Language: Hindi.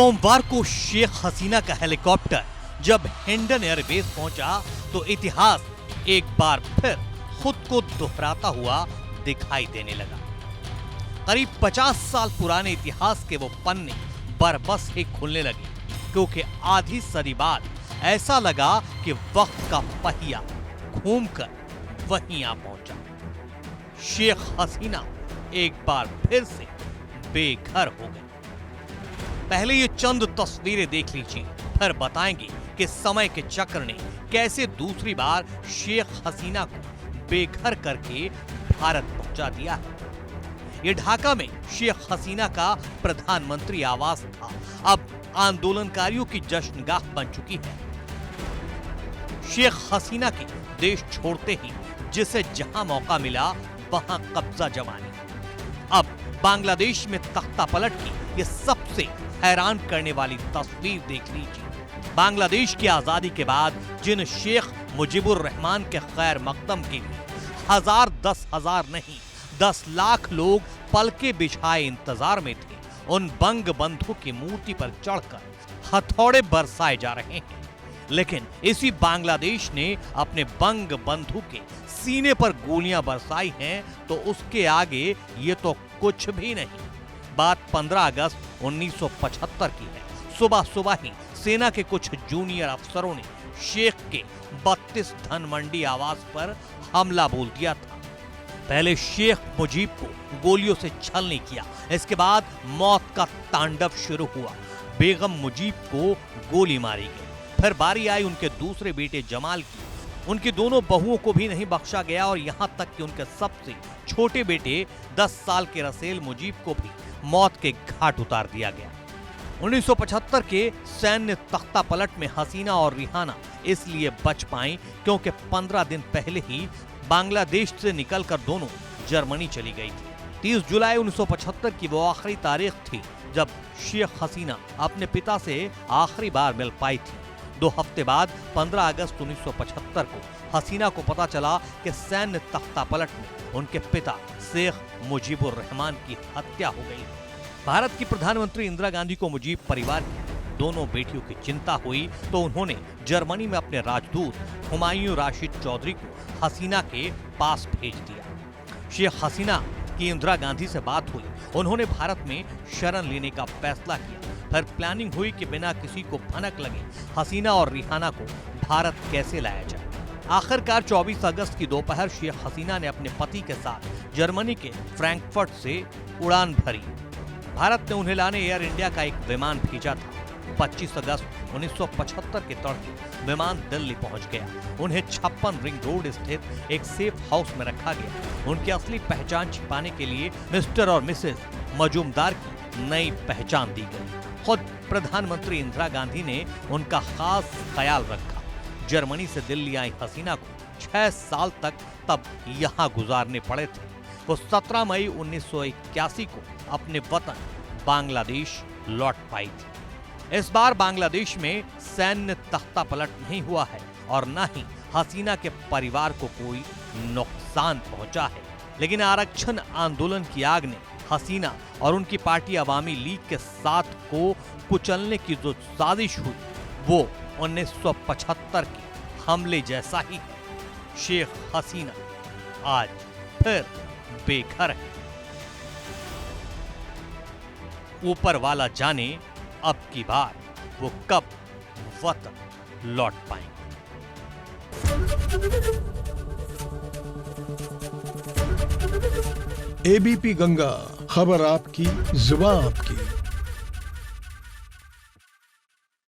सोमवार को शेख हसीना का हेलीकॉप्टर जब हिंडन एयरबेस पहुंचा तो इतिहास एक बार फिर खुद को दोहराता हुआ दिखाई देने लगा। करीब 50 साल पुराने इतिहास के वो पन्ने बरबस ही खुलने लगे, क्योंकि आधी सदी बाद ऐसा लगा कि वक्त का पहिया घूमकर वहीं आ पहुंचा। शेख हसीना एक बार फिर से बेघर हो गए। पहले ये चंद तस्वीरें देख लीजिए, फिर बताएंगे कि समय के चक्र ने कैसे दूसरी बार शेख हसीना को बेघर करके भारत पहुंचा दिया है। ये ढाका में शेख हसीना का प्रधानमंत्री आवास था, अब आंदोलनकारियों की जश्नगाह बन चुकी है। शेख हसीना के देश छोड़ते ही जिसे जहां मौका मिला वहां कब्जा जमाने। अब बांग्लादेश में तख्ता पलट की ये सबसे हैरान करने वाली तस्वीर देख लीजिए। बांग्लादेश की आजादी के बाद जिन शेख मुजीबुर रहमान के खैर मकदम के लिए 1000 नहीं 10 लाख लोग पलके बिछाए इंतजार में थे, उन बंग बंधु की मूर्ति पर चढ़कर हथौड़े बरसाए जा रहे हैं। लेकिन इसी बांग्लादेश ने अपने बंग बंधु के सीने पर गोलियां बरसाई हैं, तो उसके आगे ये तो कुछ भी नहीं। बात 15 अगस्त 1975 की है। सुबह सुबह ही सेना के कुछ जूनियर अफसरों ने शेख के 32 धनमंडी आवास पर हमला बोल दिया था। पहले शेख मुजीब को गोलियों से छलनी किया, इसके बाद मौत का तांडव शुरू हुआ। बेगम मुजीब को गोली मारी गई। फिर बारी आई उनके दूसरे बेटे जमाल की। उनकी दोनों बहुओं को भी नहीं बख्शा गया और यहां तक कि उनके सबसे छोटे बेटे 10 साल के रसेल मुजीब को भी मौत के घाट उतार दिया गया। 1975 के सैन्य तख्ता पलट में हसीना और रिहाना इसलिए बच पाई क्योंकि 15 दिन पहले ही बांग्लादेश से निकलकर दोनों जर्मनी चली गई थी। 30 जुलाई 1975 की वो आखिरी तारीख थी जब शेख हसीना अपने पिता से आखिरी बार मिल पाई थी। 2 हफ्ते बाद 15 अगस्त 1975 को हसीना को पता चला कि सैन्य तख्ता पलट में उनके पिता शेख मुजीबुर रहमान की हत्या हो गई। भारत की प्रधानमंत्री इंदिरा गांधी को मुजीब परिवार की दोनों बेटियों की चिंता हुई, तो उन्होंने जर्मनी में अपने राजदूत हुमायूं राशिद चौधरी को हसीना के पास भेज दिया। शेख हसीना की इंदिरा गांधी से बात हुई, उन्होंने भारत में शरण लेने का फैसला किया। फिर प्लानिंग हुई कि बिना किसी को भनक लगे हसीना और रिहाना को भारत कैसे लाया जाए। आखिरकार 24 अगस्त की दोपहर शेख हसीना ने अपने पति के साथ जर्मनी के फ्रैंकफर्ट से उड़ान भरी। भारत ने उन्हें लाने एयर इंडिया का एक विमान भेजा था। 25 अगस्त 1975 के तड़के विमान दिल्ली पहुंच गया। उन्हें 56 रिंग रोड स्थित एक सेफ हाउस में रखा गया। उनकी असली पहचान छिपाने के लिए मिस्टर और मिसेस मजूमदार की नई पहचान दी गई। खुद प्रधानमंत्री इंदिरा गांधी ने उनका खास ख्याल रखा। जर्मनी से दिल्ली आई हसीना को 6 साल तक तब यहाँ गुजारने पड़े थे। वो 17 मई 1981 को अपने वतन बांग्लादेश लौट पाई थी। इस बार बांग्लादेश में सैन्य तख्ता पलट नहीं हुआ है और न ही हसीना के परिवार को कोई नुकसान पहुंचा है, लेकिन आरक्षण आंदोलन की आग ने हसीना और उनकी पार्टी अवामी लीग के साथ को कुचलने की जो साजिश हुई वो 1975 के हमले जैसा ही है। शेख हसीना आज फिर बेघर है। ऊपर वाला जाने अब की बार वो कब वतन लौट पाएंगे। एबीपी गंगा, खबर आपकी, जुबान आपकी।